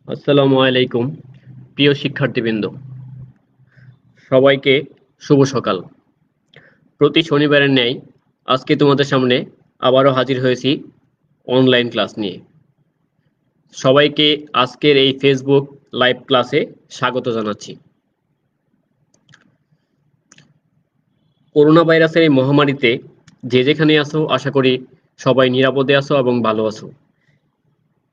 আসসালামু আলাইকুম প্রিয় শিক্ষার্থীবৃন্দ, সবাইকে শুভ সকাল। প্রতি শনিবারের ন্যায় আজকে তোমাদের সামনে আবারও হাজির হয়েছি অনলাইন ক্লাস নিয়ে। সবাইকে আজকের এই ফেসবুক লাইভ ক্লাসে স্বাগত জানাচ্ছি। করোনা ভাইরাসের এই মহামারীতে যে যেখানে আছো আশা করি সবাই নিরাপদে আছো এবং ভালো আছো।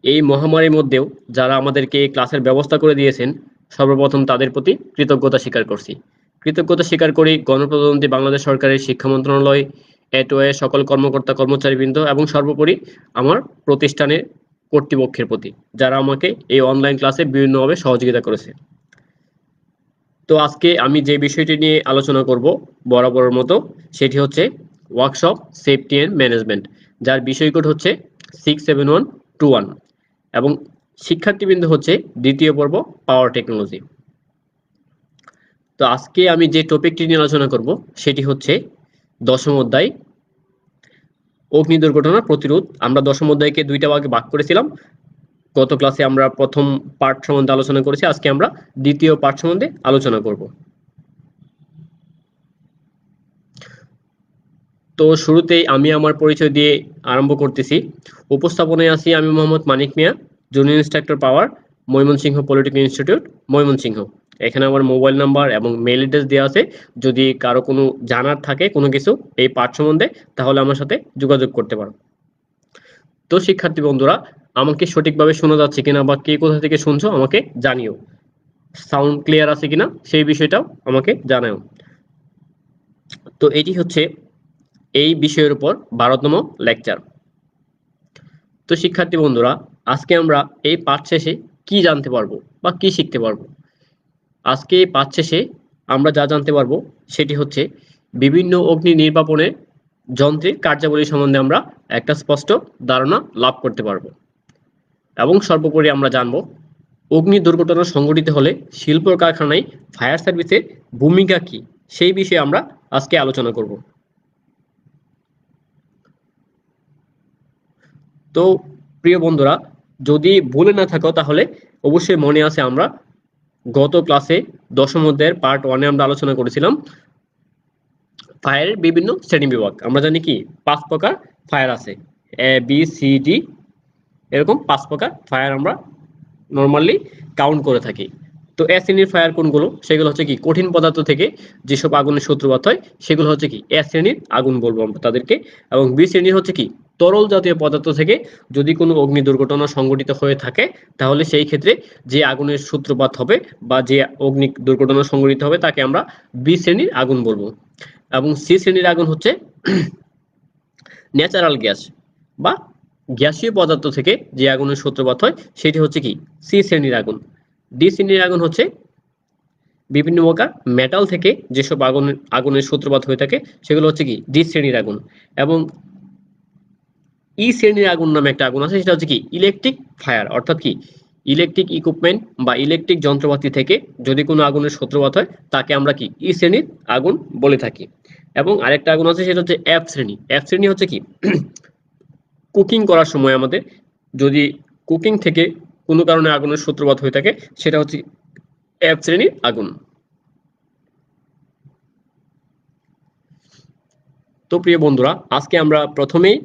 এই মহামারীর মধ্যেও যারা আমাদেরকে এই ক্লাসের ব্যবস্থা করে দিয়েছেন, সর্বপ্রথম তাদের প্রতি কৃতজ্ঞতা স্বীকার করছি। কৃতজ্ঞতা স্বীকার করি গণপ্রজাতন্ত্রী বাংলাদেশ সরকারের শিক্ষা মন্ত্রণালয়, এটওয়ে সকল কর্মকর্তা কর্মচারীবৃন্দ এবং সর্বোপরি আমার প্রতিষ্ঠানের কর্তৃপক্ষের প্রতি, যারা আমাকে এই অনলাইন ক্লাসে বিভিন্নভাবে সহযোগিতা করেছে। তো আজকে আমি যে বিষয়টি নিয়ে আলোচনা করব বরাবরের মতো, সেটি হচ্ছে ওয়ার্কশপ সেফটি অ্যান্ড ম্যানেজমেন্ট, যার বিষয় কোড হচ্ছে 67121 এবং শিক্ষার্থীবৃন্দ হচ্ছে দ্বিতীয় পর্ব পাওয়ার টেকনোলজি। তো আজকে আমি যে টপিকটি নিয়ে আলোচনা করব সেটি হচ্ছে দশম অধ্যায় অগ্নি দুর্ঘটনা প্রতিরোধ। আমরা দশম অধ্যায়কে দুইটা ভাগে ভাগ করেছিলাম। গত ক্লাসে আমরা প্রথম পার্ট সম্বন্ধে আলোচনা করেছি, আজকে আমরা দ্বিতীয় পার্ট সম্বন্ধে আলোচনা করব। তো শুরুতেই আমি আমার পরিচয় দিয়ে আরম্ভ করতেছি। উপস্থাপনায় আছি আমি মোহাম্মদ মানিক মিয়া, জুনিয়র ইন্সট্রাক্টর পাওয়ার, ময়মনসিংহ পলিটেকনিক ইনস্টিটিউট, ময়মনসিংহ। এখানে আমার মোবাইল নাম্বার এবং মেইল অ্যাড্রেস দেওয়া আছে। যদি কারো কোনো জানার থাকে কোনো কিছু এই পাঠ সম্বন্ধে, তাহলে আমার সাথে যোগাযোগ করতে পারো। তো শিক্ষার্থী বন্ধুরা, আমাকে সঠিকভাবে শোনা যাচ্ছে কিনা বা কে কোথা থেকে শুনছো আমাকে জানিও। সাউন্ড ক্লিয়ার আছে কিনা সেই বিষয়টাও আমাকে জানাও। তো এটি হচ্ছে এই বিষয়ের উপর 12তম লেকচার। তো শিক্ষার্থী বন্ধুরা, আজকে আমরা এই পাঠ শেষে কি জানতে পারবো বা কি শিখতে পারবো? আজকে এই পাঠ শেষে আমরা যা জানতে পারবো সেটি হচ্ছে বিভিন্ন অগ্নি নির্বাপনের যন্ত্রের কার্যাবলী সম্বন্ধে আমরা একটা স্পষ্ট ধারণা লাভ করতে পারবো এবং সর্বোপরি আমরা জানবো অগ্নি দুর্ঘটনা সংঘটিত হলে শিল্প কারখানায় ফায়ার সার্ভিসের ভূমিকা কি, সেই বিষয়ে আমরা আজকে আলোচনা করব। তো প্রিয় বন্ধুরা, যদি ভুলে না থাকো তাহলে অবশ্যই মনে আছে আমরা গত ক্লাসে দশম অধ্যায়ের পার্ট 1 এ আমরা আলোচনা করেছিলাম ফায়ারের বিভিন্ন শ্রেণী বিভাগ। আমরা জানি কি 5 প্রকার ফায়ার আছে, এ বি সি ডি, এরকম 5 প্রকার ফায়ার আমরা নরমালি কাউন্ট করে থাকি। তো এ শ্রেণীর ফায়ার কোনগুলো? সেগুলো হচ্ছে কি কঠিন পদার্থ থেকে যেসব আগুনের সূত্রপাত হয় সেগুলো হচ্ছে কি এ শ্রেণীর আগুন বলবো আমরা তাদেরকে। এবং বি শ্রেণীর হচ্ছে কি তরল জাতীয় পদার্থ থেকে যদি কোনো অগ্নি দুর্ঘটনা সংঘটিত হয়ে থাকে, তাহলে সেই ক্ষেত্রে যে আগুনের সূত্রপাত হবে বা যে অগ্নি দুর্ঘটনা সংঘটিত হবে তাকে আমরা বি শ্রেণীর আগুন বলবো। এবং সি শ্রেণীর আগুন হচ্ছে ন্যাচারাল গ্যাস বা গ্যাসীয় পদার্থ থেকে যে আগুনের সূত্রপাত হয় সেটি হচ্ছে কি সি শ্রেণীর আগুন। ডি শ্রেণীর আগুন হচ্ছে বিভিন্ন প্রকার মেটাল থেকে যেসব আগুনের সূত্রপাত হয়ে থাকে সেগুলো হচ্ছে কি ডি শ্রেণীর আগুন। এবং ই শ্রেণীর আগুন নামে একটা আগুন আছে, সেটা হচ্ছে কি ইলেকট্রিক ফায়ার, অর্থাৎ কি ইলেকট্রিক ইকুইপমেন্ট বা ইলেকট্রিক যন্ত্রপাতি থেকে যদি কোনো আগুনের সূত্রপাত হয় তাকে আমরা কি ই শ্রেণীর আগুন বলে থাকি। এবং আরেকটা আগুন আছে সেটা হচ্ছে এফ শ্রেণী। এফ শ্রেণী হচ্ছে কি কুকিং করার সময় আমাদের যদি কুকিং থেকে কোনো কারণে আগুনের সূত্রপাত হয়ে থাকে সেটা হচ্ছে এফ শ্রেণীর আগুন। তো প্রিয় বন্ধুরা, আজকে আমরা প্রথমেই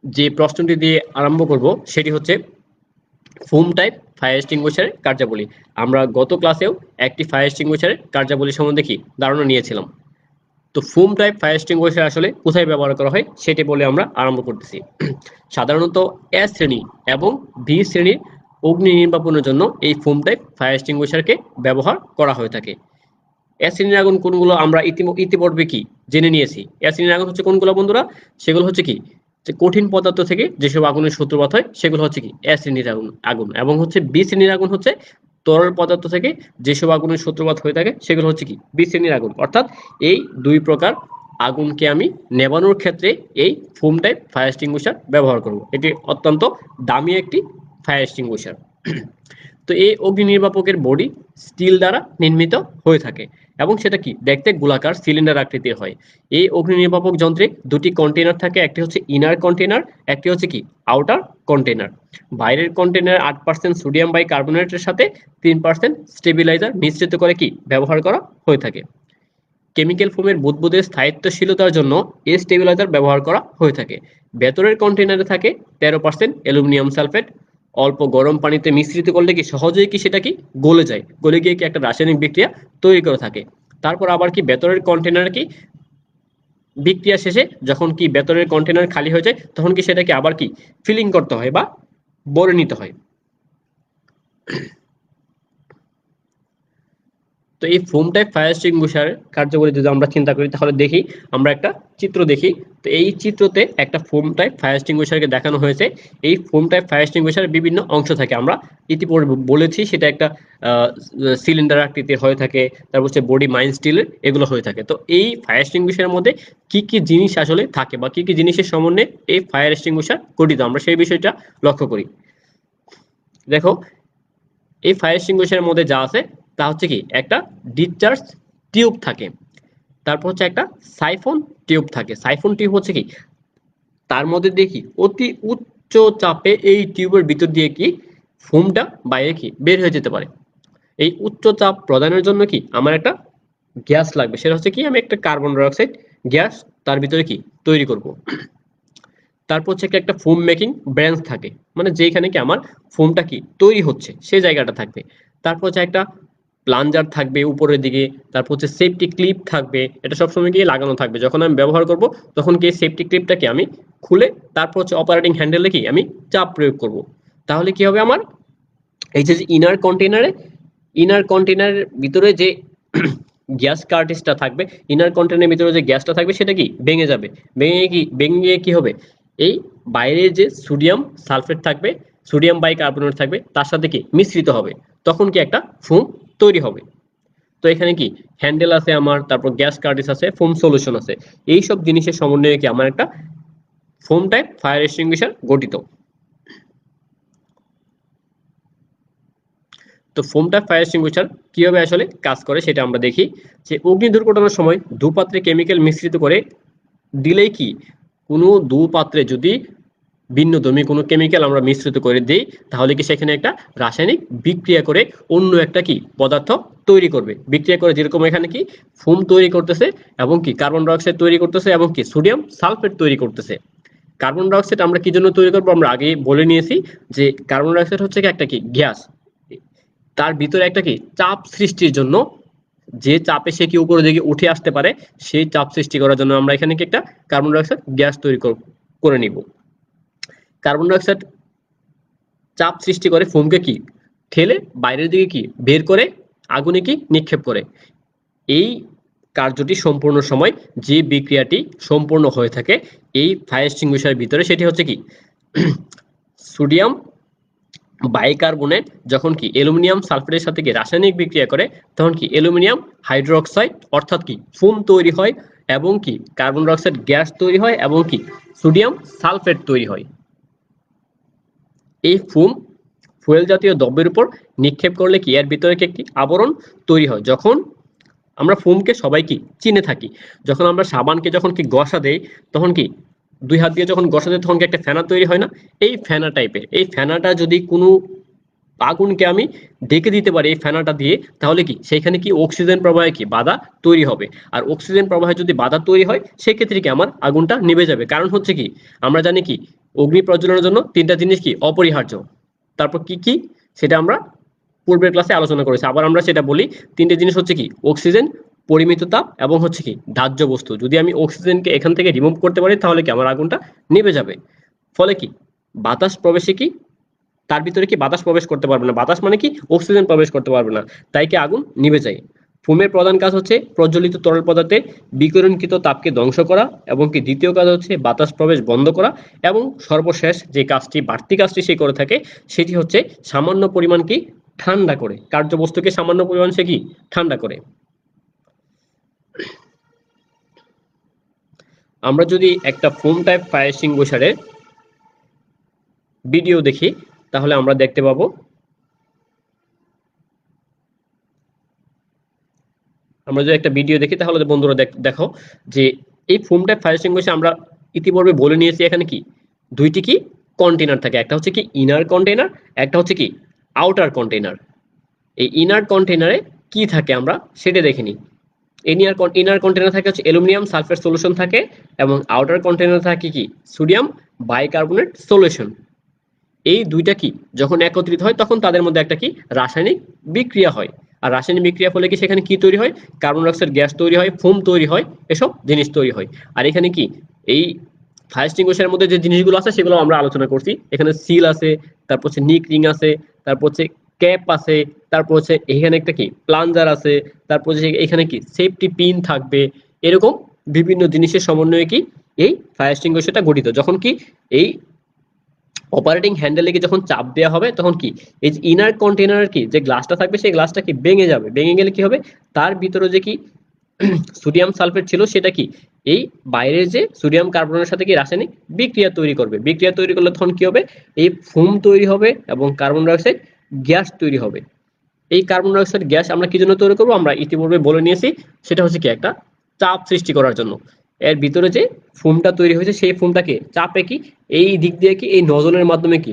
যে প্রশ্নটি দিয়ে আরম্ভ করব সেটি হচ্ছে ফুম টাইপ ফায়ার এক্সটিংগুইশারের কার্যাবলী। আমরা গত ক্লাসেও একটি ফায়ার এক্সটিংগুইশারের কার্যাবলী সম্বন্ধে কি ধারণা নিয়েছিলাম। তো ফুম টাইপ ফায়ার এক্সটিংগুইশার আসলে কোথায় ব্যবহার করা হয় সেটি বলে আমরা আরম্ভ করতেছি। সাধারণত এ শ্রেণী এবং বি শ্রেণীর অগ্নি নির্বাপনের জন্য এই ফুম টাইপ ফায়ার এক্সটিংগুইশারকে ব্যবহার করা হয়ে থাকে। এ শ্রেণীর আগুন কোনগুলো আমরা ইতিপূর্বে কি জেনে নিয়েছি। এ শ্রেণীর আগুন হচ্ছে কোনগুলো বন্ধুরা? সেগুলো হচ্ছে কি যে কঠিন পদার্থ থেকে যেসব আগুনের সূত্রপাত হয় সেগুলো হচ্ছে কি এ শ্রেণীর আগুন। এবং হচ্ছে বি শ্রেণীর আগুন হচ্ছে তরল পদার্থ থেকে যেসব আগুনের সূত্রপাত হয়ে থাকে সেগুলো হচ্ছে কি বি শ্রেণীর আগুন। অর্থাৎ এই দুই প্রকার আগুনকে আমি নেভানোর ক্ষেত্রে এই ফুম টাইপ ফায়ার এক্সটিংগুইশার ব্যবহার করব। এটি অত্যন্ত দামি একটি ফায়ার এক্সটিংগুইশার। তো এই অগ্নি নির্বাপকের বডি স্টিল দ্বারা নির্মিত হয়ে থাকে এবং সেটা কি দেখতে গোলাকার সিলিন্ডার আকৃতির হয়। এই অগ্নি নির্বাপক যন্ত্রে দুটি কন্টেইনার থাকে, একটি হচ্ছে ইনার কন্টেইনার, একটি হচ্ছে কি আউটার কন্টেইনার। বাইরের কন্টেইনার 8% সোডিয়াম বাইকার্বনেটের সাথে 3% স্টেবিলাইজার মিশ্রিত করে কি ব্যবহার করা হয়ে থাকে। কেমিক্যাল ফোমের বুদবুদে স্থায়িত্বশীলতার জন্য এই স্টেবিলাইজার ব্যবহার করা হয়ে থাকে। ভেতরের কন্টেইনারে থাকে 13% অ্যালুমিনিয়াম সালফেট। অল্প গরম পানিতে মিশ্রিত করলে কি সহজেই কি সেটা কি গলে যায়, গলে গিয়ে কি একটা রাসায়নিক বিক্রিয়া তৈরি করে থাকে। তারপর আবার কি ভেতরের কন্টেইনার কি বিক্রিয়া শেষে যখন কি ভেতরের কন্টেইনার খালি হয়ে যায় তখন কি সেটাকে আবার কি ফিলিং করতে হয় বা ভরে নিতে হয়। তো এই ফোম টাইপ ফায়ার এক্সটিংগুইশার কার্যকরী যদি আমরা চিন্তা করি তাহলে দেখি, আমরা একটা চিত্র দেখি। তো এই চিত্রতে একটা ফোম টাইপ ফায়ার এক্সটিংগুইশারকে দেখানো হয়েছে। এই ফোম টাইপ ফায়ার এক্সটিংগুইশারের বিভিন্ন অংশ থাকে, আমরা ইতিপূর্বে বলেছি সেটা একটা সিলিন্ডার আকৃতির হয়ে থাকে, তারপর হচ্ছে বডি মাইন স্টিলের এগুলো হয়ে থাকে। তো এই ফায়ার এক্সটিংগুইশারের মধ্যে কি কি জিনিস আসলে থাকে বা কি কি জিনিসের সমন্বয়ে এই ফায়ার এক্সটিংগুইশার গঠিত, আমরা সেই বিষয়টা লক্ষ্য করি। দেখো, এই ফায়ার এক্সটিংগুইশারের মধ্যে যা আছে তা হচ্ছে কি একটা ডিসচার্জ টিউব থাকে, তারপর হচ্ছে একটা সাইফন টিউব থাকে। সাইফন টিউব হচ্ছে কি তার মধ্যে দেখি অতি উচ্চ চাপে এই টিউবের ভিতর দিয়ে কি ফোমটা বাইরে কি বের হয়ে যেতে পারে। এই উচ্চ চাপ প্রদানের জন্য কি আমার একটা গ্যাস লাগবে, সেটা হচ্ছে কি আমি একটা কার্বন ডাই অক্সাইড গ্যাস তার ভিতরে কি তৈরি করব। তারপর হচ্ছে একটা ফোম মেকিং ব্রাঞ্চ থাকে, মানে যেখানে কি আমার ফোমটা কি তৈরি হচ্ছে সেই জায়গাটা থাকবে। তারপর হচ্ছে একটা প্লাঞ্জার থাকবে উপরের দিকে, তারপর হচ্ছে সেফটি ক্লিপ থাকবে, এটা সবসময় গিয়ে লাগানো থাকবে। যখন আমি ব্যবহার করব তখন কি সেফটি ক্লিপটাকে আমি খুলে তারপর হচ্ছে অপারেটিং হ্যান্ডেলে কি আমি চাপ প্রয়োগ করব। তাহলে কি হবে, আমার এই যে ইনার কন্টেনারের ভিতরে যে গ্যাস কার্টিজটা থাকবে, ইনার কন্টেনারের ভিতরে যে গ্যাসটা থাকবে সেটা কি ভেঙে যাবে। ভেঙে গিয়ে কি হবে, এই বাইরে যে সোডিয়াম সালফেট থাকবে, সোডিয়াম বাইকার্বনেট থাকবে, তার সাথে কি মিশ্রিত হবে, তখন কি একটা ফোম তৈরি হবে। তো এখানে কি হ্যান্ডেল আছে আমার, তারপর গ্যাস কার্টিজ আছে, ফোম সলিউশন আছে, এই সব জিনিসের সমন্বয়ে কি আমার একটা ফোম টাইপ ফায়ার এক্সটিংগুইশার গঠিত। তো ফোম টাইপ ফায়ার এক্সটিংগুইশার কিভাবে আসলে কাজ করে সেটা আমরা দেখি। যে অগ্নি দুর্ঘটনার সময় দুপাত্রে কেমিক্যাল মিশ্রিত করে দিলেই কি কোনো দুপাত্রে যদি ভিন্নধর্মী কোনো কেমিক্যাল আমরা মিশ্রিত করে দিই তাহলে কি সেখানে একটা রাসায়নিক বিক্রিয়া করে অন্য একটা কি পদার্থ তৈরি করবে। বিক্রিয়া করে যেরকম এখানে কি ফোম তৈরি করতেছে এবং কি কার্বন ডাই অক্সাইড তৈরি করতেছে এবং কি সোডিয়াম সালফেট তৈরি করতেছে। কার্বন ডাই অক্সাইড আমরা কি জন্য তৈরি করবো আমরা আগে বলে নিয়েছি, যে কার্বন ডাই অক্সাইড হচ্ছে কি একটা কি গ্যাস, তার ভিতরে একটা কি চাপ সৃষ্টির জন্য, যে চাপে সে কি উপরের দিকে উঠে আসতে পারে সেই চাপ সৃষ্টি করার জন্য আমরা এখানে কি একটা কার্বন ডাই অক্সাইড গ্যাস তৈরি করে নিব। কার্বন ডাই অক্সাইড চাপ সৃষ্টি করে ফোমকে কি ঠেলে বাইরের দিকে কি বের করে আগুনে কি নিক্ষেপ করে। এই কার্যটি সম্পূর্ণ সময় যে বিক্রিয়াটি সম্পূর্ণ হয়ে থাকে এই ফায়ার এক্সটিংগুইশারের ভিতরে সেটি হচ্ছে কি সোডিয়াম বাইকার্বনেট যখন কি অ্যালুমিনিয়াম সালফেটের সাথে কি রাসায়নিক বিক্রিয়া করে তখন কি অ্যালুমিনিয়াম হাইড্রোক্সাইড অর্থাৎ কি ফোম তৈরি হয় এবং কি কার্বন ডাই অক্সাইড গ্যাস তৈরি হয় এবং কি সোডিয়াম সালফেট তৈরি হয়। এই ফোম ফুয়েল জাতীয় দ্রব্যের উপর নিক্ষেপ করলে কি এর ভিতরে কি একটি আবরণ তৈরি হয়। যখন আমরা ফোমকে সবাই কি চিনে থাকি, যখন আমরা সাবানকে যখন কি ঘষা দেই তখন কি দুই হাত দিয়ে যখন ঘষা দেয় তখন কি একটা ফেনা তৈরি হয় না, এই ফেনা টাইপের। এই ফেনাটা যদি কোনো আগুনকে আমি ডেকে দিতে পারি এই ফেনাটা দিয়ে তাহলে কি সেখানে কি অক্সিজেন প্রবাহে কি বাধা তৈরি হবে। আর অক্সিজেন প্রবাহে যদি বাধা তৈরি হয় সেক্ষেত্রে কি আমার আগুনটা নিভে যাবে। কারণ হচ্ছে কি আমরা জানি কি অগ্নি প্রজ্বলনের জন্য তিনটা জিনিস কি অপরিহার্য। তারপর কি কি সেটা আমরা পূর্বের ক্লাসে আলোচনা করেছি, আবার আমরা সেটা বলি। তিনটে জিনিস হচ্ছে কি অক্সিজেন, পরিমিত তাপ এবং হচ্ছে কি দাহ্য বস্তু। যদি আমি অক্সিজেনকে এখান থেকে রিমুভ করতে পারি তাহলে কি আমার আগুনটা নিভে যাবে। ফলে কি বাতাস প্রবেশে কি তার ভিতরে কি বাতাস প্রবেশ করতে পারবে না, বাতাস মানে কি অক্সিজেন প্রবেশ করতে পারবে না, তাই কি আগুন নিভে যায়। ফোমের প্রধান কাজ হচ্ছে প্রজ্বলিত তরল পদার্থে বিকিরণকৃত তাপকে ধ্বংস করা এবং কি দ্বিতীয় কাজ হচ্ছে বাতাস প্রবেশ বন্ধ করা এবং সর্বশেষ যে কাজটি বাড়তি কাজটি সে করে থাকে সেটি হচ্ছে সামান্য পরিমাণ কি ঠান্ডা করে, কার্যবস্তুকে সামান্য পরিমাণ সে কি ঠান্ডা করে। আমরা যদি একটা ফোম টাইপ ফায়ার এক্সটিংগুইশারের ভিডিও দেখি তাহলে আমরা দেখতে পাবো আমরা যদি একটা ভিডিও দেখি তাহলে বন্ধুরা দেখো যে এই ফোম টাইপ ফায়ার এক্সটিংগুইশার আমরা ইতিপূর্বে বলে নিয়েছি এখানে কি দুইটি কি কন্টেইনার থাকে, একটা হচ্ছে কি ইনার কন্টেইনার, একটা হচ্ছে কি আউটার কন্টেইনার। এই ইনার কন্টেইনারে কি থাকে আমরা সেটা দেখে নিই। ইনার কন্টেইনার থাকে হচ্ছে অ্যালুমিনিয়াম সালফেট সলিউশন থাকে, এবং আউটার কন্টেইনার থাকে কি সোডিয়াম বাইকার্বনেট সলিউশন। এই দুইটা কি যখন একত্রিত হয় তখন তাদের মধ্যে একটা কি রাসায়নিক বিক্রিয়া হয়। আর রাসায়নিক বিক্রিয়া ফলে কি সেখানে কি তৈরি হয়, কার্বন ডাইঅক্সাইড গ্যাস তৈরি হয়, ফোম তৈরি হয়, এসব জিনিস তৈরি হয়। আর এখানে কি এই ফায়ার এক্সটিংগুইশারের মধ্যে যে জিনিসগুলো আছে সেগুলো আমরা আলোচনা করছি। এখানে সিল আছে, তারপর হচ্ছে নিক রিং আছে, তারপর হচ্ছে ক্যাপ আছে, তারপর হচ্ছে এখানে একটা কি প্লাঞ্জার আছে, তারপর হচ্ছে এখানে কি সেফটি পিন থাকবে। এরকম বিভিন্ন জিনিসের সমন্বয়ে কি এই ফায়ার এক্সটিংগুইশারটা গঠিত। যখন কি এই অপারেটিং হ্যান্ডেলে কি যখন চাপ দেওয়া হবে তখন কি এই যে ইনার কন্টেইনারের কি যে গ্লাসটা থাকবে সেই গ্লাসটা কি ভেঙে যাবে। ভেঙে গেলে কি হবে, তার ভিতরে যে কি সোডিয়াম সালফেট ছিল সেটা কি এই বাইরের যে সোডিয়াম কার্বনের সাথে কি রাসায়নিক বিক্রিয়া তৈরি করবে। বিক্রিয়া তৈরি করলে তখন কি হবে, এই ফোম তৈরি হবে এবং কার্বন ডাই অক্সাইড গ্যাস তৈরি হবে। এই কার্বন ডাই অক্সাইড গ্যাস আমরা কি জন্য তৈরি করবো আমরা ইতিপূর্বে বলে নিয়েছি, সেটা হচ্ছে কি একটা চাপ সৃষ্টি করার জন্য। এর ভিতরে যে ফোমটা তৈরি হয়েছে সেই ফোমটাকে চাপে কি এই দিক দিয়ে কি এই নজলের মাধ্যমে কি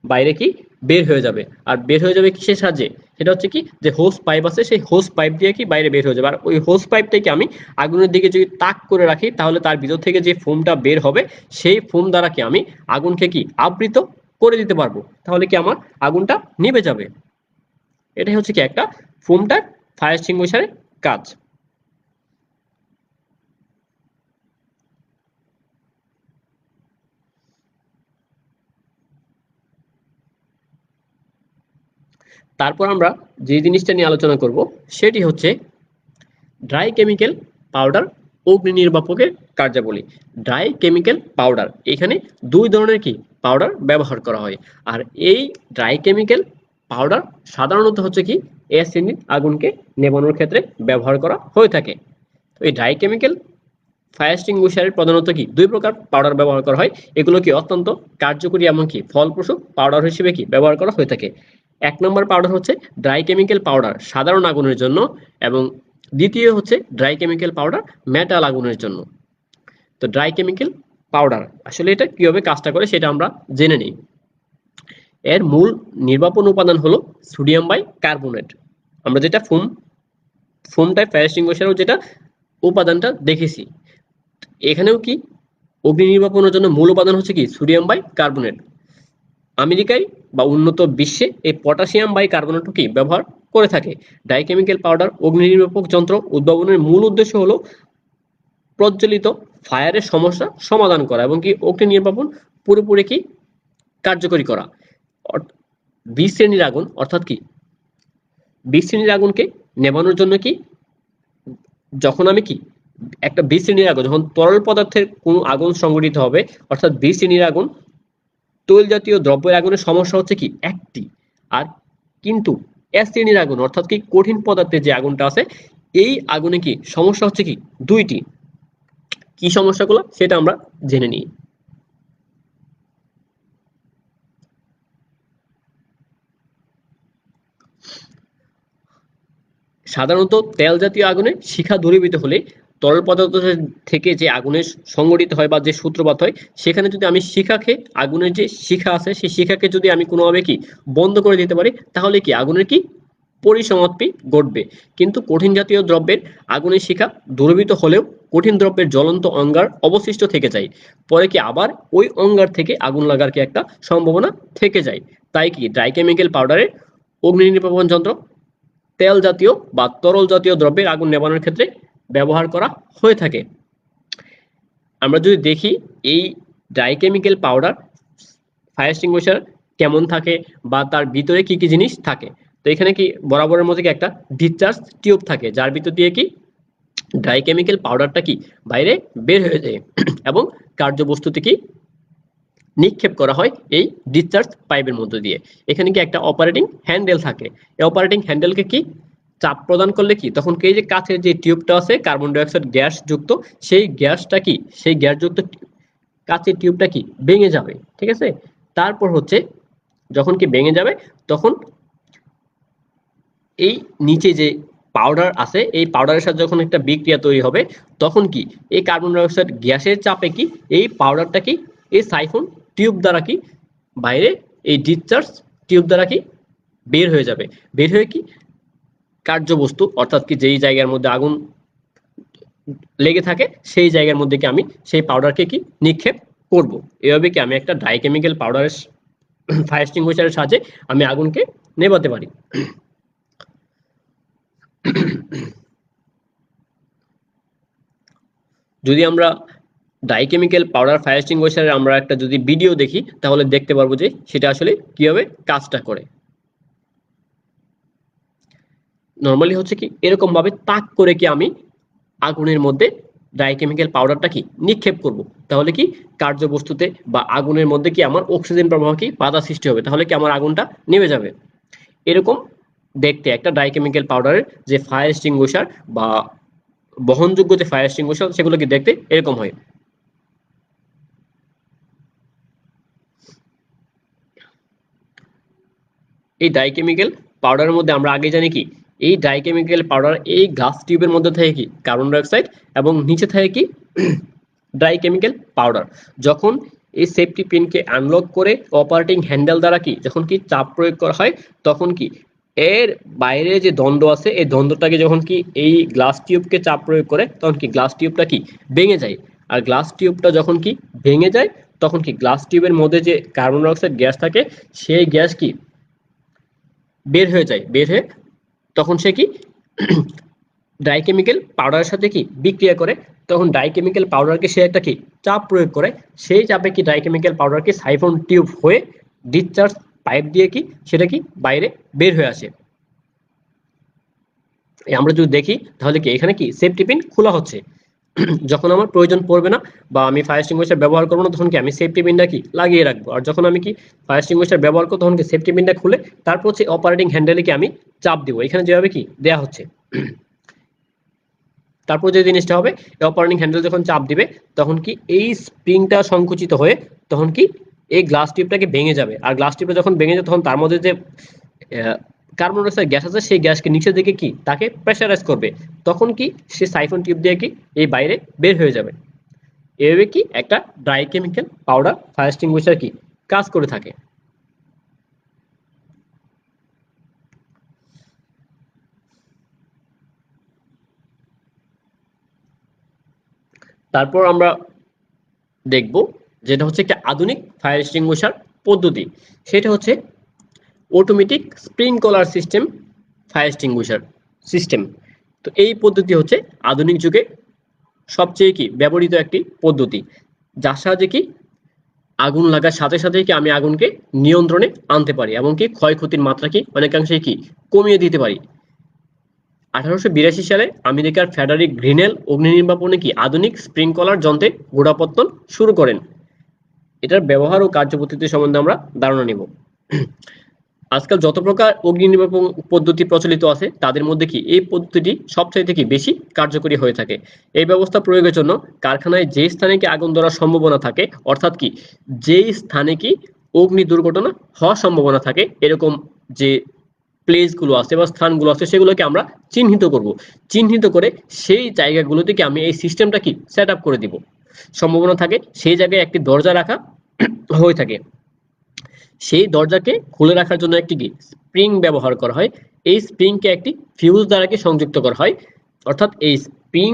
বাইরে কি বের হয়ে যাবে। আর বের হয়ে যাবে কিসের সাহায্যে, সেটা হচ্ছে কি যে হোস পাইপ আছে সেই হোস পাইপ দিয়ে কি বাইরে বের হয়ে যাবে। আর ওই হোস পাইপটাকে আমি আগুনের দিকে যদি তাক করে রাখি তাহলে তার ভিতর থেকে যে ফোমটা বের হবে সেই ফোম দ্বারা কি আমি আগুনকে কি আবৃত করে দিতে পারবো, তাহলে কি আমার আগুনটা নিভে যাবে। এটাই হচ্ছে কি একটা ফোম টাইপ ফায়ার এক্সটিংগুইশারের কাজ। তারপর আমরা যে জিনিসটা নিয়ে আলোচনা করব সেটি হচ্ছে ড্রাই কেমিক্যাল পাউডার অগ্নি নির্বাপকের কার্যাবলী। ড্রাই কেমিক্যাল পাউডার, এখানে দুই ধরনের কি পাউডার ব্যবহার করা হয়। আর এই ড্রাই কেমিক্যাল পাউডার সাধারণত হচ্ছে কি অ্যাসিড আগুনকে নেভানোর ক্ষেত্রে ব্যবহার করা হয়ে থাকে। তো এই ড্রাই কেমিক্যাল ফায়ার এক্সটিংগুইশারের প্রধানত কি দুই প্রকার পাউডার ব্যবহার করা হয়। এগুলো কি অত্যন্ত কার্যকরী এমনকি ফলপ্রসূ পাউডার হিসেবে কি ব্যবহার করা হয়ে থাকে। এক নম্বর পাউডার হচ্ছে ড্রাই কেমিক্যাল পাউডার সাধারণ আগুনের জন্য, এবং দ্বিতীয় হচ্ছে ড্রাই কেমিক্যাল পাউডার মেটাল আগুনের জন্য। তো ড্রাই কেমিক্যাল পাউডার আসলে এটা কিভাবে কাজটা করে সেটা আমরা জেনে নিই। এর মূল নির্বাপন উপাদান হলো সোডিয়াম বাই কার্বনেট। আমরা যেটা ফোম টাইপ ফায়ার এক্সটিংগুইশারেও যেটা উপাদানটা দেখেছি, এখানেও কি অগ্নি নির্বাপনের জন্য মূল উপাদান হচ্ছে কি সোডিয়াম বাই কার্বনেট। আমেরিকায় বা উন্নত বিশ্বে এই পটাশিয়াম বাই কার্বনেটও কি ব্যবহার করে থাকে। ডাইকেমিক্যাল পাউডার অগ্নি নির্বাপক যন্ত্র উদ্ভাবনের মূল উদ্দেশ্য হলো প্রজ্বলিত ফায়ারের সমস্যা সমাধান করা এবং কি অগ্নি নির্বাপন পুরোপুরি কি কার্যকরী করা। 20 শ্রেণীর আগুন অর্থাৎ কি 20 শ্রেণীর আগুনকে নেভানোর জন্য কি যখন আমি কি একটা 20 শ্রেণীর আগুন যখন তরল পদার্থের কোনো আগুন সংঘটিত হবে, অর্থাৎ 20 শ্রেণীর আগুন তৈল জাতীয় দ্রব্যের আগুনের সমস্যা হচ্ছে কি একটি, আর কিন্তু এক শ্রেণীর আগুন অর্থাৎ কি কঠিন পদার্থের যে আগুনটা আছে এই আগুনে কি সমস্যা হচ্ছে কি দুইটি। কি সমস্যাগুলো সেটা আমরা জেনে নিই। সাধারণত তেল জাতীয় আগুনে শিখা দূরীভূত হলে তরল পদার্থ থেকে যে আগুনের সংঘটিত হয় বা যে সূত্রপাত হয় সেখানে যদি আমি শিখাকে আগুনের যে শিখা আছে সেই শিখাকে যদি আমি কোনোভাবে কি বন্ধ করে দিতে পারি তাহলে কি আগুনের কি পরিসমাপ্তি ঘটবে। কিন্তু কঠিন জাতীয় দ্রব্যের আগুনের শিখা দূরীভূত হলেও কঠিন দ্রব্যের জ্বলন্ত অঙ্গার অবশিষ্ট থেকে যায়। পরে কি আবার ওই অঙ্গার থেকে আগুন লাগার কি একটা সম্ভাবনা থেকে যায়। তাই কি ড্রাই কেমিক্যাল পাউডারের অগ্নি নির্বাপন যন্ত্র তেল জাতীয় বা তরল জাতীয় দ্রব্যের আগুন নেভানোর ক্ষেত্রে ব্যবহার করা হয়ে থাকে। আমরা যদি দেখি এই dry chemical powder fire extinguisher কেমন থাকে বা তার ভিতরে কি কি জিনিস থাকে, তো এখানে কি বরাবরের মধ্যে কি একটা ডিসচার্জ টিউব থাকে যার ভিতর দিয়ে কি ড্রাই কেমিক্যাল পাউডারটা কি বাইরে বের হয়ে যায় এবং কার্যবস্তুতে কি নিক্ষেপ করা হয় এই ডিসচার্জ পাইপের মধ্য দিয়ে। এখানে কি একটা অপারেটিং হ্যান্ডেল থাকে, এই অপারেটিং হ্যান্ডেলকে কি চাপ প্রদান করলে কি তখন কি যে কাছের যে টিউবটা আছে কার্বন ডাই অক্সাইড গ্যাস যুক্ত সেই গ্যাসটা কি সেই গ্যাস যুক্ত কাচের টিউবটা কি ভেঙে যাবে। ঠিক আছে, তারপর হচ্ছে যখন কি ভেঙে যাবে তখন এই নিচে যে পাউডার আছে, এই পাউডারের সাথে যখন একটা বিক্রিয়া তৈরি হবে তখন কি এই কার্বন ডাই অক্সাইড গ্যাসের চাপে কি এই পাউডারটা কি এই সাইফন টিউব দ্বারা কি বাইরে এই ডিসচার্জ টিউব দ্বারা কি বের হয়ে যাবে। বের হয়ে কি কার্যবস্তু অর্থাৎ কি যেই জায়গার মধ্যে আগুন লেগে থাকে সেই জায়গার মধ্যে কি আমি সেই পাউডারকে কি নিক্ষেপ করব। এভাবে কি আমি একটা ড্রাই কেমিক্যাল পাউডারের ফায়ার এক্সটিংগুইশারের সাহায্যে আমি আগুনকে নেভাতে পারি। যদি আমরা ডাই কেমিক্যাল পাউডার ফায়ার এক্সটিংগুইশারের আমরা একটা যদি ভিডিও দেখি তাহলে দেখতে পারবো যে সেটা আসলে কিভাবে কাজটা করে। নরমালি হচ্ছে কি এরকম ভাবে তাক করে কি আমি আগুনের মধ্যে ডাই কেমিক্যাল পাউডারটা কি নিক্ষেপ করব, তাহলে কি কার্যবস্তুতে বা আগুনের মধ্যে কি আমার অক্সিজেন প্রবাহ কি বাধা সৃষ্টি হবে, তাহলে কি আমার আগুনটা নিভে যাবে। এরকম দেখতে একটা ডাই কেমিক্যাল পাউডারের যে ফায়ার এক্সটিংগুইশার বা বহনযোগ্য যে ফায়ার এক্সটিংগুইশার সেগুলো কি দেখতে এরকম হয়। এই ডাই কেমিক্যাল পাউডারের মধ্যে আমরা আগে জানি কি এই ডাই কেমিক্যাল পাউডার এই গ্লাস টিউবের মধ্যে থাকে কি কার্বন ডাই অক্সাইড এবং নিচে থাকে কি ড্রাই কেমিক্যাল পাউডার। যখন এই সেফটি পিনকে আনলক করে অপারেটিং হ্যান্ডেল দ্বারা কি যখন কি চাপ প্রয়োগ করা হয় তখন কি এর বাইরে যে দ্বন্দ্ব আছে এই দ্বন্দ্বটাকে যখন কি এই গ্লাস টিউবকে চাপ প্রয়োগ করে তখন কি গ্লাস টিউবটা কি ভেঙে যায়। আর গ্লাস টিউবটা যখন কি ভেঙে যায় তখন কি গ্লাস টিউবের মধ্যে যে কার্বন ডাই অক্সাইড গ্যাস থাকে সেই গ্যাস কি বের হয়ে যায়। বের হয়ে তখন সে কি ডাই কেমিক্যাল পাউডারের সাথে কি বিক্রিয়া করে, তখন ডাই কেমিক্যাল পাউডারকে সে একটা কি চাপ প্রয়োগ করে, সেই চাপে কি ডাই কেমিক্যাল পাউডারকে সাইফন টিউব হয়ে ডিসচার্জ পাইপ দিয়ে কি সেটা কি বাইরে বের হয়ে আসে। আমরা যদি দেখি তাহলে কি এখানে কি সেফটি পিন খোলা হচ্ছে। যখন আমার প্রয়োজন পড়বে না বা আমি ফায়ার এক্সটিংগুইশার ব্যবহার করবো না তখন কি আমি সেফটি পিনটা কি লাগিয়ে রাখবো, আর যখন আমি কি ফায়ার এক্সটিংগুইশার ব্যবহার করবো তখন কি সেফটি পিনটা খুলে তারপর হচ্ছে অপারেটিং হ্যান্ডেলে কি আমি চাপ দিব, এখানে যেভাবে কি দেয়া হচ্ছে। তারপর যে জিনিসটা হবে অপারেটিং হ্যান্ডেল যখন চাপ দিবে তখন কি এই স্প্রিংটা সংকুচিত হয়ে তখন কি এই গ্লাস টিউবটাকে ভেঙে যাবে, আর গ্লাস টিউবটা যখন ভেঙে যায় তখন তার মধ্যে যে কার্বন ডাই অক্সাইড গ্যাস আছে সেই গ্যাসকে নিচের দিকে কি তাকে প্রেসারাইজ করবে, তখন কি সে সাইফন টিউব দিয়ে কি এই বাইরে বের হয়ে যাবে। এভাবে কি একটা dry chemical powder fire extinguisher কি কাজ করে থাকে। তারপর আমরা দেখব যেটা হচ্ছে একটা আধুনিক ফায়ার এক্সটিংগুইশার পদ্ধতি, সেটা হচ্ছে automatic sprinkler system fire extinguisher system. তো এই পদ্ধতি হচ্ছে আধুনিক যুগে সবচেয়ে কি ব্যবহৃত একটি পদ্ধতি, যার সাহায্যে কি আগুন লাগার সাথে সাথে কি আমি আগুনকে নিয়ন্ত্রণে আনতে পারি এবং কি ক্ষয়ক্ষতির মাত্রা কি অনেকাংশে কি কমিয়ে দিতে পারি। 1882 সালে আমেরিকার ফ্রেডারিক গ্রিনেল অগ্নি নির্বাপনে কি আধুনিক স্প্রিংকলার যন্ত্রে গোড়াপত্তন শুরু করেন। এটার ব্যবহার ও কার্যপদ্ধতি সম্বন্ধে আমরা ধারণা নিব। আজকাল যত প্রকার অগ্নি নির্বাপন পদ্ধতি প্রচলিত আছে তাদের মধ্যে কি এই পদ্ধতিটি সবচাইতে কি বেশি কার্যকরী হয়ে থাকে। এই ব্যবস্থা প্রয়োগের জন্য কারখানায় যে স্থানে কি আগুন ধরার সম্ভাবনা থাকে অর্থাৎ কি যেই স্থানে কি অগ্নি দুর্ঘটনা হওয়ার সম্ভাবনা থাকে এরকম যে প্লেসগুলো আছে বা স্থানগুলো আছে সেগুলোকে আমরা চিহ্নিত করব। চিহ্নিত করে সেই জায়গাগুলোতে কি আমি এই সিস্টেমটা কি সেট আপ করে দিব। সম্ভাবনা থাকে সেই জায়গায় একটি দরজা রাখা হয়ে থাকে, সেই দরজাকে খুলে রাখার জন্য একটি কি স্প্রিং ব্যবহার করা হয়। এই স্প্রিংকে একটি ফিউজ দ্বারা কি সংযুক্ত করা হয়, অর্থাৎ এই স্প্রিং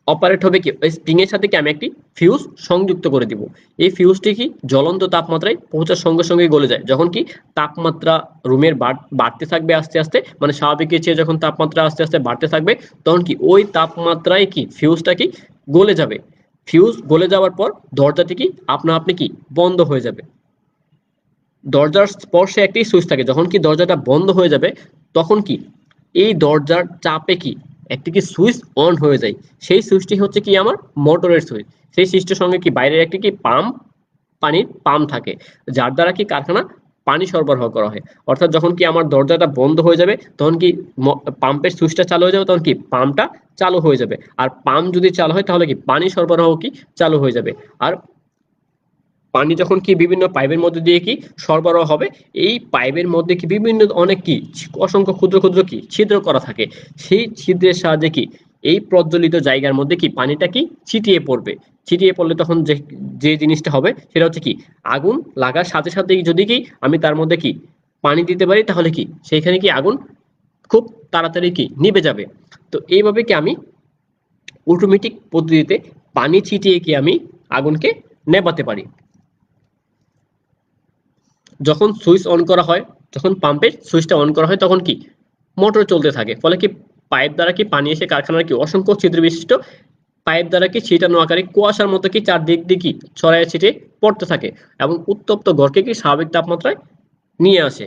অপারেট হবে কি ওই স্প্রিং এর সাথে কি আমি একটি ফিউজ সংযুক্ত করে দিব। এই ফিউজটি কি জ্বলন্ত তাপমাত্রায় পৌঁছার সঙ্গে সঙ্গে গলে যায়। যখন কি তাপমাত্রা রুমের বাড়তে থাকবে আস্তে আস্তে, মানে স্বাভাবিকের চেয়ে যখন তাপমাত্রা আস্তে আস্তে বাড়তে থাকবে তখন কি ওই তাপমাত্রায় কি ফিউজটা কি গলে যাবে। ফিউজ গলে যাওয়ার পর দরজাটি কি আপনা আপনি কি বন্ধ হয়ে যাবে। দরজার স্পর্শে একটি সুইচ থাকে, যখন কি দরজাটা বন্ধ হয়ে যাবে তখন কি এই দরজার চাপে কি একটি কি সুইচ অন হয়ে যায়। সেই সুইচটি হচ্ছে কি আমার মোটরের সুইচ। সেই সুইচটির সঙ্গে কি বাইরের একটি কি পাম্প, পানির পাম্প থাকে যার দ্বারা কি কারখানা পানি সরবরাহ করা হয়। অর্থাৎ যখন কি আমার দরজাটা বন্ধ হয়ে যাবে তখন কি পাম্পের সুইচটা চালু হয়ে যাবে, তখন কি পাম্পটা চালু হয়ে যাবে। আর পাম্প যদি চালু হয় তাহলে কি পানি সরবরাহ কি চালু হয়ে যাবে। আর পানি যখন কি বিভিন্ন পাইপের মধ্যে দিয়ে কি সরবরাহ হবে, এই পাইপের মধ্যে কি বিভিন্ন অনেক কি অসংখ্য ক্ষুদ্র ক্ষুদ্র কি ছিদ্র করা থাকে, সেই ছিদ্রের সাহায্যে কি এই প্রজ্বলিত জায়গার মধ্যে কি পানিটা কি ছিটিয়ে পড়বে। ছিটিয়ে পড়লে তখন যে যে জিনিসটা হবে সেটা হচ্ছে কি আগুন লাগার সাথে সাথে যদি কি আমি তার মধ্যে কি পানি দিতে পারি, তাহলে কি সেইখানে কি আগুন খুব তাড়াতাড়ি কি নিভে যাবে। তো এইভাবে কি আমি অটোমেটিক পদ্ধতিতে পানি ছিটিয়ে কি আমি আগুনকে নেভাতে পারি। যখন সুইচ অন করা হয়, যখন পাম্পের সুইচটা অন করা হয় তখন কি মোটর চলতে থাকে, ফলে কি পাইপ দ্বারা কি পানি এসে কারখানার কি অসংখ্য ছিদ্র বিশিষ্ট পাইপ দ্বারা কি ছিটানো আকারে কুয়াশার মতো কি চারদিক দিয়ে কি ছড়ায় ছিটিয়ে পড়তে থাকে এবং উত্তপ্ত ঘরকে কি স্বাভাবিক তাপমাত্রায় নিয়ে আসে।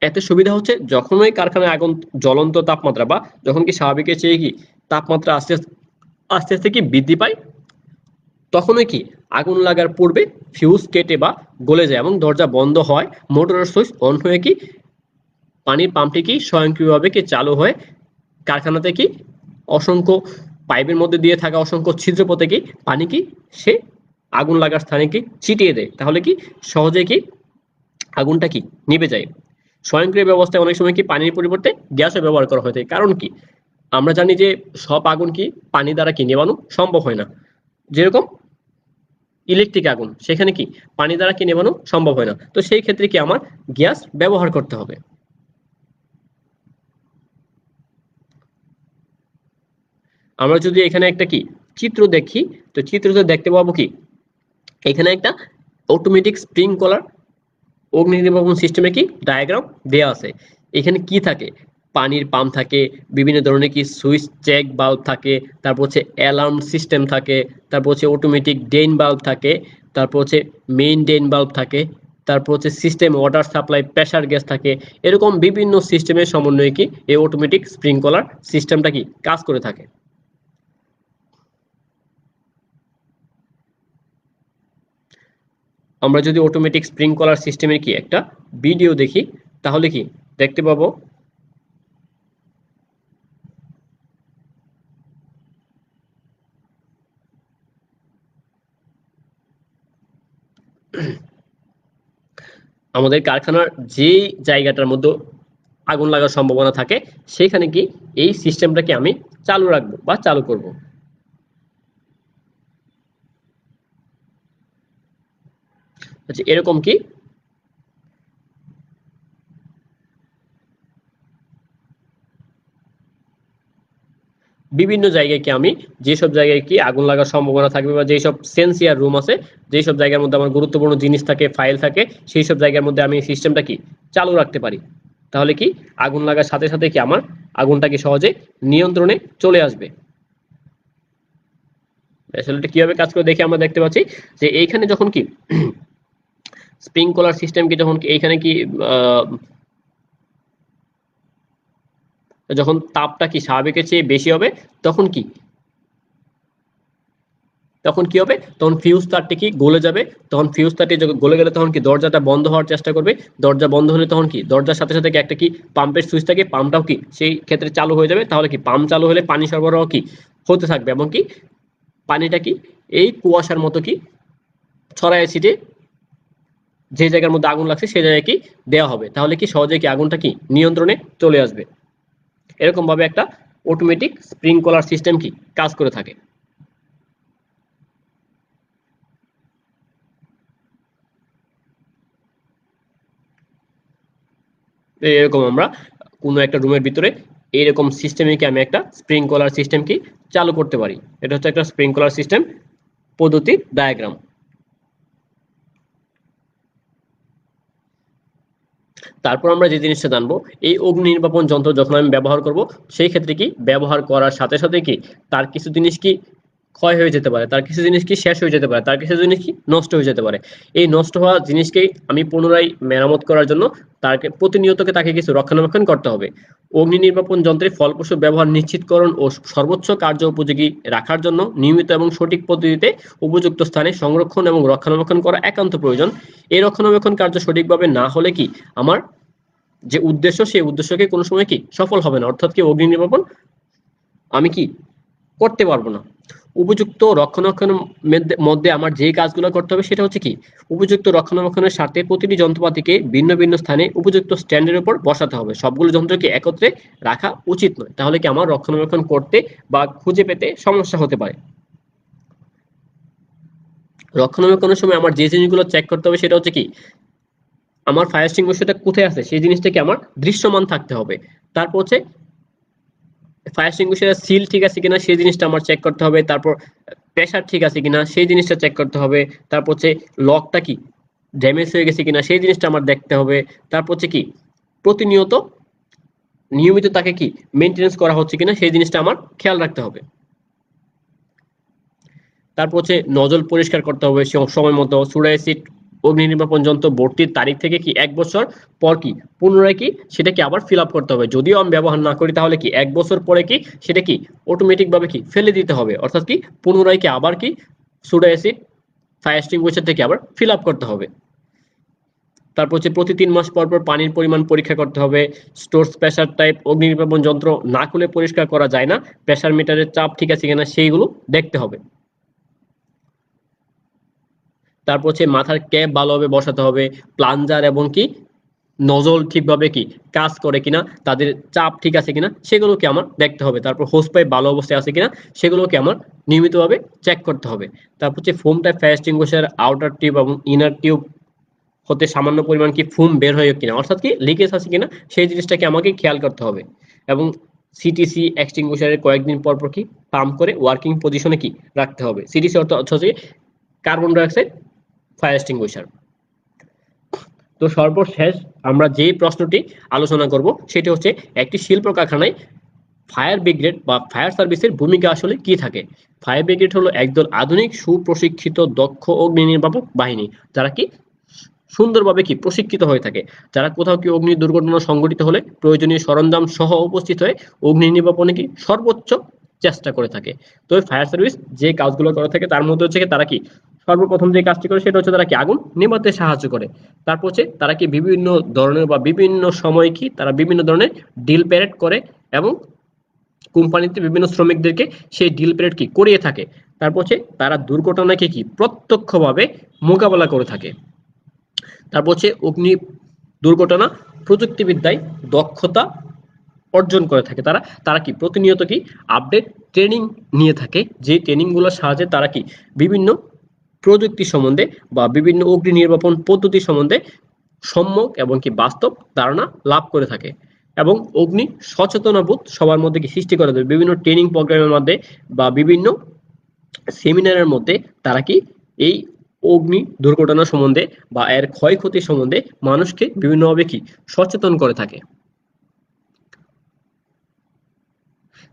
এতে সুবিধা হচ্ছে যখন ওই কারখানায় আগুন জ্বলন্ত তাপমাত্রা বা যখন কি স্বাভাবিকের চেয়ে কি তাপমাত্রা আস্তে আস্তে আস্তে কি বৃদ্ধি পায়, তখনই কি আগুন লাগার পূর্বে ফিউজ কেটে বা গলে যায় এবং দরজা বন্ধ হয়, মোটরের সুইচ অন হয়ে কি পানির পাম্পটি কি স্বয়ংক্রিয়ভাবে কি চালু হয়ে কারখানাতে কি অসংখ্য পাইপের মধ্যে দিয়ে থাকা অসংখ্য ছিদ্র পথে কি পানি কি সে আগুন লাগার স্থানে কি ছিটিয়ে দেয়, তাহলে কি সহজে কি আগুনটা কি নিভে যায়। স্বয়ংক্রিয় ব্যবস্থায় অনেক সময় কি পানির পরিবর্তে গ্যাসও ব্যবহার করা হয়ে থাকে, কারণ কি আমরা জানি যে সব আগুন কি পানি দ্বারা কি নেভানো সম্ভব হয় না। যেরকম ইলেকট্রিক আগুন, সেখানে কি পানি দ্বারা কি নেভানো সম্ভব হয় না, তো সেই ক্ষেত্রে কি আমার গ্যাস ব্যবহার করতে হবে। আমরা যদি এখানে একটা কি চিত্র দেখি, তো চিত্রতে দেখতে পাবো কি এখানে একটা অটোমেটিক স্প্রিংকলার অগ্নি নির্বাপন সিস্টেমে কি ডায়াগ্রাম দেয়া আছে। এখানে কি থাকে, পানির পাম্প থাকে, বিভিন্ন ধরনের কি সুইচ চেক বাল্ব থাকে, তারপর হচ্ছে অ্যালার্ম সিস্টেম থাকে, তারপর হচ্ছে অটোমেটিক ড্রেন বাল্ব থাকে, তারপর হচ্ছে মেইন ড্রেন বাল্ব থাকে, তারপর হচ্ছে system water supply pressure gas থাকে। এরকম বিভিন্ন সিস্টেমের সমন্বয়ে কি এই অটোমেটিক স্প্রিংকলার সিস্টেমটা কি কাজ করে থাকে। আমরা যদি অটোমেটিক স্প্রিংকলার সিস্টেমের কি একটা ভিডিও দেখি, তাহলে কি দেখতে পাবো আমাদের কারখানার যে জায়গাটার মধ্যে আগুন লাগার সম্ভাবনা থাকে সেখানে কি এই সিস্টেমটাকে আমি চালু রাখবো বা চালু করব। আচ্ছা, এরকম কি বিভিন্ন জায়গায় কি আমি যেসব জায়গায় কি আগুন লাগার সম্ভাবনা থাকবে বা যেসব সেন্সিয়ার রুম আছে, যেসব জায়গার মধ্যে আমার গুরুত্বপূর্ণ জিনিস থাকে, ফাইল থাকে, সেই সব জায়গার মধ্যে আমি সিস্টেমটা কি চালু রাখতে পারি, তাহলে কি আগুন লাগার সাথে সাথে কি আমার আগুনটা কি সহজে নিয়ন্ত্রণে চলে আসবে। আসলে এটা কিভাবে কাজ করে দেখে আমরা দেখতে পাচ্ছি যে এইখানে যখন কি স্প্রিংকলার সিস্টেম কি যখন এইখানে কি যখন তাপটা কি স্বাভাবিকের চেয়ে বেশি হবে, তখন কি হবে, তখন ফিউজ তারটি কি গলে যাবে, তখন ফিউজ তারটি যখন গলে গেলে তখন কি দরজাটা বন্ধ হওয়ার চেষ্টা করবে, দরজা বন্ধ হলে তখন কি দরজার সাথে সাথে কি একটা কি পাম্পের সুইচ থাকে, পাম্পটাও কি সেই ক্ষেত্রে চালু হয়ে যাবে, তাহলে কি পাম্প চালু হলে পানি সরবরাহ কি হতে থাকবে এবং কি পানিটা কি এই কুয়াশার মতো কি ছড়ায় ছিটে যে জায়গার মধ্যে আগুন লাগছে সেই জায়গায় কি দেওয়া হবে, তাহলে কি সহজে কি আগুনটা কি নিয়ন্ত্রণে চলে আসবে। এরকম ভাবে একটা অটোমেটিক স্প্রিংকলার সিস্টেম কি কাজ করে থাকে। এরকম আমরা কোনো একটা রুমের ভিতরে এইরকম সিস্টেমে কি আমি একটা স্প্রিংকলার সিস্টেম কি চালু করতে পারি। এটা হচ্ছে একটা স্প্রিংকলার সিস্টেম পদ্ধতির ডায়াগ্রাম। তারপর আমরা যে জিনিসটা জানবো, এই অগ্নি নির্বাপন যন্ত্র যখন আমি ব্যবহার করব সেই ক্ষেত্রে কি ব্যবহার করার সাথে সাথে কি তার কিছু জিনিস কি ক্ষয় হয়ে যেতে পারে, তার কিছু জিনিস কি শেষ হয়ে যেতে পারে, তার কিছু জিনিস কি নষ্ট হয়ে যেতে পারে। এই নষ্ট হওয়া জিনিসকে আমি পুনরায় মেরামত করার জন্য তাকে প্রতিনিয়তকে তাকে কিছু রক্ষণাবেক্ষণ করতে হবে। অগ্নি নির্বাপন যন্ত্রের ফলপ্রসূ ব্যবহার নিশ্চিতকরণ ও সর্বোচ্চ কার্য উপযোগী রাখার জন্য নিয়মিত এবং সঠিক পদ্ধতিতে উপযুক্ত স্থানে সংরক্ষণ এবং রক্ষণাবেক্ষণ করা একান্ত প্রয়োজন। এই রক্ষণাবেক্ষণ কার্য সঠিকভাবে না হলে কি আমার যে উদ্দেশ্য সেই উদ্দেশ্যকে কোনো সময় কি সফল হবে না, অর্থাৎ কি অগ্নি নির্বাপন আমি কি করতে পারবো না। উপযুক্ত রক্ষণাবেক্ষণের মধ্যে আমার যে কাজগুলো করতে হবে সেটা হচ্ছে কি, উপযুক্ত রক্ষণাবেক্ষণের সাথে প্রতিটি যন্ত্রপাতিকে ভিন্ন ভিন্ন স্থানে উপযুক্ত স্ট্যান্ডের উপর বসাতে হবে। সবগুলো যন্ত্রকে একত্রে রাখা উচিত নয়, তাহলে কি আমার রক্ষণাবেক্ষণ করতে বা খুঁজে পেতে সমস্যা হতে পারে। রক্ষণাবেক্ষণের সময় আমার যে জিনিসগুলো চেক করতে হবে সেটা হচ্ছে কি, আমার ফায়ার এক্সটিংগুইশারটা কোথায় আছে সেই জিনিসটাকে আমার দৃশ্যমান থাকতে হবে। তারপর হচ্ছে ফায়ার এক্সটিংগুইশারের সিল ঠিক আছে কিনা সেই জিনিসটা আমার চেক করতে হবে। তারপর প্রেসার ঠিক আছে কিনা সেই জিনিসটা চেক করতে হবে। তারপর হচ্ছে লকটা কি ড্যামেজ হয়ে গেছে কিনা সেই জিনিসটা আমার দেখতে হবে। তারপর হচ্ছে কি প্রতিনিয়ত নিয়মিত তাকে কি মেনটেনেন্স করা হচ্ছে কিনা সেই জিনিসটা আমার খেয়াল রাখতে হবে। তারপর হচ্ছে নজল পরিষ্কার করতে হবে সময় মতো। সোডা অ্যাসিড অগ্নি নির্বাপন যন্ত্র ভর্তির তারিখ থেকে কি 1 বছর পর কি পুনরায় কি সেটাকে আবার ফিল আপ করতে হবে। যদিও আমি ব্যবহার না করি তাহলে কি 1 বছর পরে কি সেটা কি অটোমেটিক ভাবে কি ফেলে দিতে হবে, অর্থাৎ কি পুনরায় কি আবার কি সোডা অ্যাসিড ফায়ার এক্সটিংগুইশার থেকে আবার ফিল আপ করতে হবে। তারপর হচ্ছে প্রতি 3 মাস পর পর পানির পরিমাণ পরীক্ষা করতে হবে। স্টোরস প্রেসার টাইপ অগ্নি নির্বাপন যন্ত্র না খুলে পরিষ্কার করা যায় না। প্রেসার মিটারের চাপ ঠিক আছে কিনা সেইগুলো দেখতে হবে। তারপর হচ্ছে মাথার ক্যাপ ভালোভাবে বসাতে হবে। প্লাঞ্জার এবং কি নজল ঠিকভাবে কি কাজ করে কিনা, তাদের চাপ ঠিক আছে কিনা সেগুলোকে আমার দেখতে হবে। তারপর হোস পাইপ ভালো অবস্থায় আছে কিনা সেগুলোকে আমার নিয়মিতভাবে চেক করতে হবে। তারপর হচ্ছে foam type fire extinguisher outer tube এবং ইনার টিউব হতে সামান্য পরিমাণ কি ফুম বের হয় কিনা, অর্থাৎ কি লিকেজ আছে কিনা সেই জিনিসটাকে আমাকে খেয়াল করতে হবে। এবং সিটিসি এক্সটিংগুইশারের কয়েকদিন পর পর কি পাম্প করে ওয়ার্কিং পজিশনে কি রাখতে হবে। সিটিসি অর্থ হচ্ছে কার্বন ডাইঅক্সাইড ফায়ার এক্সটিংগুইশার। তো সর্বশেষ আমরা যে প্রশ্নটি আলোচনা করব সেটি হচ্ছে একটি শিল্প কারখানায় ফায়ার ব্রিগেড বা ফায়ার সার্ভিসের ভূমিকা আসলে কি থাকে। ফায়ার ব্রিগেড হলো একদল আধুনিক সুপ্রশিক্ষিত দক্ষ অগ্নি নির্বাপক বাহিনী, যারা কি সুন্দরভাবে কি প্রশিক্ষিত হয়ে থাকে, যারা কোথাও কি অগ্নি দুর্ঘটনা সংঘটিত হলে প্রয়োজনীয় সরঞ্জাম সহ উপস্থিত হয়ে অগ্নি নির্বাপনে কি সর্বোচ্চ চেষ্টা করে থাকে। তো ফায়ার সার্ভিস যে কাজগুলো করে থাকে তার মধ্যে হচ্ছে তারা কি সর্বপ্রথম যে কাজটি করে সেটা হচ্ছে তারা কি আগুন নেভাতে সাহায্য করে। তারপর হচ্ছে তারা কি বিভিন্ন ধরনের বা বিভিন্ন সময় কি তারা বিভিন্ন ধরনের ডিল প্যারেড করে এবং কোম্পানিতে বিভিন্ন শ্রমিকদেরকে সেই ডিল প্যারেড কি করিয়ে থাকে। তারপর হচ্ছে তারা দুর্ঘটনাকে কি প্রত্যক্ষভাবে মোকাবেলা করে থাকে। তারপর হচ্ছে অগ্নি দুর্ঘটনা প্রযুক্তিবিদ্যায় দক্ষতা অর্জন করে থাকে। তারা তারা কি প্রতিনিয়ত কি আপডেট ট্রেনিং নিয়ে থাকে, যে ট্রেনিংগুলোর সাহায্যে তারা কি বিভিন্ন প্রযুক্তি সম্বন্ধে বা বিভিন্ন অগ্নি নির্বাপন পদ্ধতি সম্বন্ধে সম্যক এবং কি বাস্তব ধারণা লাভ করে থাকে। এবং অগ্নি সচেতনবোধ সবার মধ্যে কি সৃষ্টি করে দেবে বিভিন্ন ট্রেনিং প্রোগ্রামের মধ্যে বা বিভিন্ন সেমিনারের মধ্যে। তারা কি এই অগ্নি দুর্ঘটনা সম্বন্ধে বা এর ক্ষয়ক্ষতি সম্বন্ধে মানুষকে বিভিন্নভাবে কি সচেতন করে থাকে।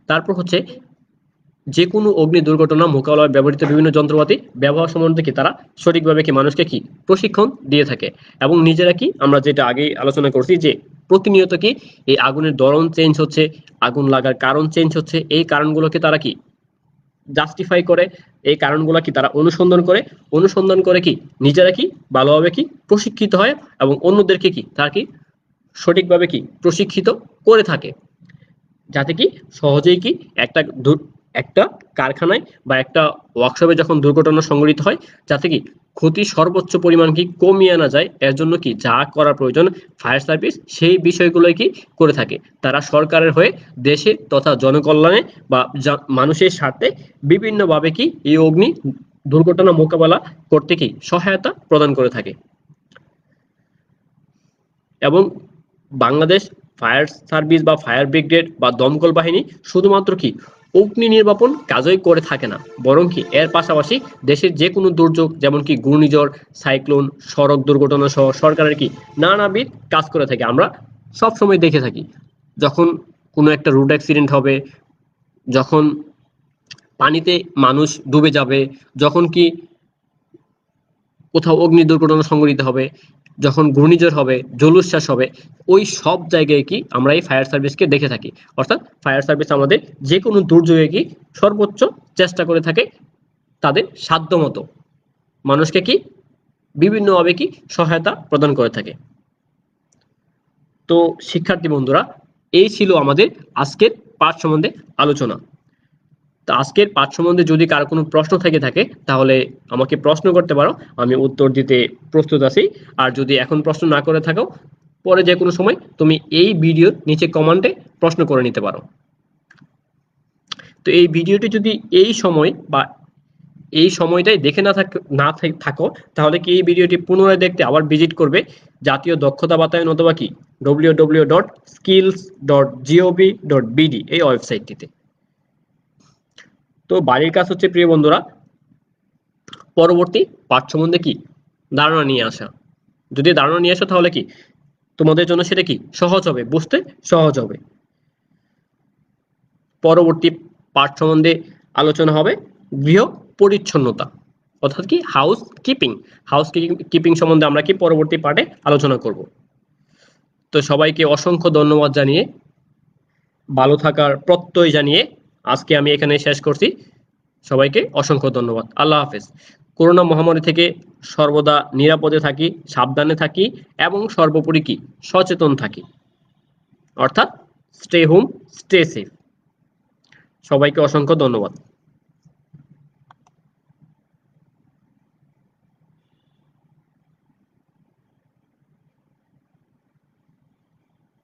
তারপর হচ্ছে যে কোনো অগ্নি দুর্ঘটনা মোকাবেলায় ব্যবহৃত বিভিন্ন যন্ত্রপাতি ব্যবহার সম্বন্ধে কি তারা সঠিকভাবে কি মানুষকে কি প্রশিক্ষণ দিয়ে থাকে। এবং নিজেরা কি আমরা যেটা আগেই আলোচনা করছি যে প্রতিনিয়ত কি এই আগুনের ধরন চেঞ্জ হচ্ছে, আগুন লাগার কারণ চেঞ্জ হচ্ছে, এই কারণগুলোকে তারা কি জাস্টিফাই করে, এই কারণগুলো কি তারা অনুসন্ধান করে কি নিজেরা কি ভালোভাবে কি প্রশিক্ষিত হয় এবং অন্যদেরকে কি তারা কি সঠিকভাবে কি প্রশিক্ষিত করে থাকে, যাতে কি সহজেই কি একটা কারখানায় বা একটা ওয়ার্কশপে যখন দুর্ঘটনা সংঘটিত হয় যাতে কি ক্ষতি সর্বোচ্চ পরিমাণ কি কমিয়ে আনা যায়, এর জন্য কি যা করা প্রয়োজন ফায়ার সার্ভিস সেই বিষয়গুলোই কি করে থাকে। তারা সরকারের হয়ে দেশে তথা জনকল্যাণে বা মানুষের স্বার্থে বিভিন্নভাবে কি এই অগ্নি দুর্ঘটনা মোকাবেলা করতে কি সহায়তা প্রদান করে থাকে। এবং বাংলাদেশ ফায়ার সার্ভিস বা ফায়ার ব্রিগেড বা দমকল বাহিনী শুধুমাত্র কি অগ্নি নির্বাপন কাজই করে থাকে না, বরং কি এর পাশাপাশি দেশের যে কোনো দুর্যোগ যেমন কি ঘূর্ণিঝড়, সাইক্লোন, সড়ক দুর্ঘটনা সহ সরকারের কি নানাবিধ কাজ করে থাকে। আমরা সব সময় দেখে থাকি যখন কোনো একটা রোড অ্যাক্সিডেন্ট হবে, যখন পানিতে মানুষ ডুবে যাবে, যখন কি কোথাও অগ্নি দুর্ঘটনা সংঘটিত হবে, যখন ঘূর্ণিঝড় হবে, জলোচ্ছ্বাস হবে, ওই সব জায়গায় কি আমরা এই ফায়ার সার্ভিসকে দেখে থাকি। অর্থাৎ ফায়ার সার্ভিস আমাদের যে কোনো দুর্যোগে কি সর্বোচ্চ চেষ্টা করে থাকে তাদের সাধ্যমতো মানুষকে কি বিভিন্নভাবে কি সহায়তা প্রদান করে থাকে। তো শিক্ষার্থী বন্ধুরা, এই ছিল আমাদের আজকের পাঠ সম্বন্ধে আলোচনা। তো আজকের পাঠ সম্বন্ধে যদি কারো কোনো প্রশ্ন থেকে থাকে তাহলে আমাকে প্রশ্ন করতে পারো, আমি উত্তর দিতে প্রস্তুত আছি। আর যদি এখন প্রশ্ন না করে থাকো, পরে যে কোনো সময় তুমি এই ভিডিওর নিচে কমেন্টে প্রশ্ন করে নিতে পারো। তো এই ভিডিওটি যদি এই সময় বা এই সময়টাই দেখে থাকো তাহলে কি এই ভিডিওটি পুনরায় দেখতে আবার ভিজিট করবে জাতীয় দক্ষতা বাতায়ন অথবা কি www.skills.gov.bd এই ওয়েবসাইটটিতে। তো বাড়ির কাজ হচ্ছে প্রিয় বন্ধুরা পরবর্তী পাঠ সম্বন্ধে কি ধারণা নিয়ে আসা। যদি ধারণা নিয়ে আসো তাহলে কি তোমাদের জন্য সেটা কি সহজ হবে, বুঝতে সহজ হবে। পরবর্তী পাঠ সম্বন্ধে আলোচনা হবে গৃহ পরিচ্ছন্নতা অর্থাৎ কি হাউস কিপিং সম্বন্ধে আমরা কি পরবর্তী পার্টে আলোচনা করব। তো সবাইকে অসংখ্য ধন্যবাদ জানিয়ে, ভালো থাকার প্রত্যয় জানিয়ে আজকে আমি এখানে শেষ করছি। সবাইকে অসংখ্য ধন্যবাদ। আল্লাহ হাফেজ। করোনা মহামারী থেকে সর্বদা নিরাপদে থাকি, সাবধানে থাকি এবং সর্বোপরি কি সচেতন থাকি, অর্থাৎ স্টে হোম, স্টে সেফ। সবাইকে অসংখ্য ধন্যবাদ।